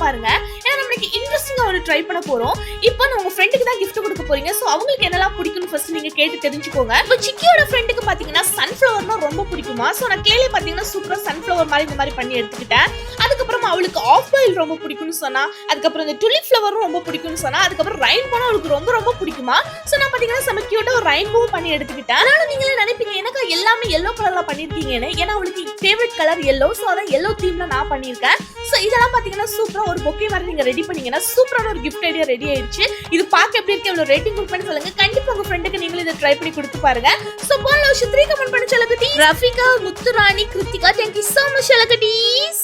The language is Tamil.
பாருங்க. ஏன்னா நம்மளுக்கு இன்ட்ரெஸ்டிங்கா ஒரு ட்ரை பண்ண போறோம். இப்போ உங்க ஃப்ரெண்டுக்கு தான் gift கொடுக்க போறீங்க. சோ அவங்களுக்கு என்னலாம் பிடிக்கும்னு ஃபர்ஸ்ட் நீங்க கேட்டு தெரிஞ்சுக்கோங்க. இப்போ சிக்கியோட ஃப்ரெண்டுக்கு பாத்தீங்கன்னா சன்ஃப்ளவர்னா ரொம்ப பிடிக்குமா. சோ நான் கேலே பாத்தீங்கன்னா சூப்பரா சன்ஃப்ளவர் மாதிரி இந்த மாதிரி பண்ணி எடுத்துக்கிட்டேன். அதுக்கப்புறம் அவளுக்கு ஆஃப் பாயில் ரொம்ப பிடிக்கும்னு சொன்னா. அதுக்கப்புறம் இந்த டுலிப் ஃப்ளவரும் ரொம்ப பிடிக்கும்னு சொன்னா. அதுக்கப்புறம் ரெயின்போனா அவளுக்கு ரொம்ப ரொம்ப பிடிக்குமா. சோ நான் பாத்தீங்கன்னா செம கியூட்டா ஒரு ரெயின்போ பண்ணி எடுத்துக்கிட்டேன். அதனால நீங்களே நினைப்பீங்க எனக்கு எல்லாமே yellow கலர்ல பண்ணிருக்கீங்கன்னு. ஏன்னா அவளுக்கு ஃபேவரட் கலர் yellow. சோ அத yellow தீம்ல நான் பண்ணிருக்கேன். சோ இதெல்லாம் பாத்தீங்கன்னா சூப்பரா ஒரு பொக்கே மாதிரி நீங்க ரெடி பண்ணீங்கன்னா சூப்பரான ஒரு gift ஐடியா ரெடி ஆயிடுச்சு. இது பார்க்க எப்படி இருக்கு எவ்வளவு ரேட்டிங் கொடுப்பேன்னு சொல்லுங்க. கண்டிப்பா உங்க ஃப்ரெண்டுக்கு நீங்களும் இத ட்ரை பண்ணி கொடுத்து பாருங்க. சோ போன விஷயம் 3 கமெண்ட் பண்ணி செல்லகுட்டி. Rafiqa, Muthurani, Kiruthika, thank you so much செல்லகுட்டீஸ்.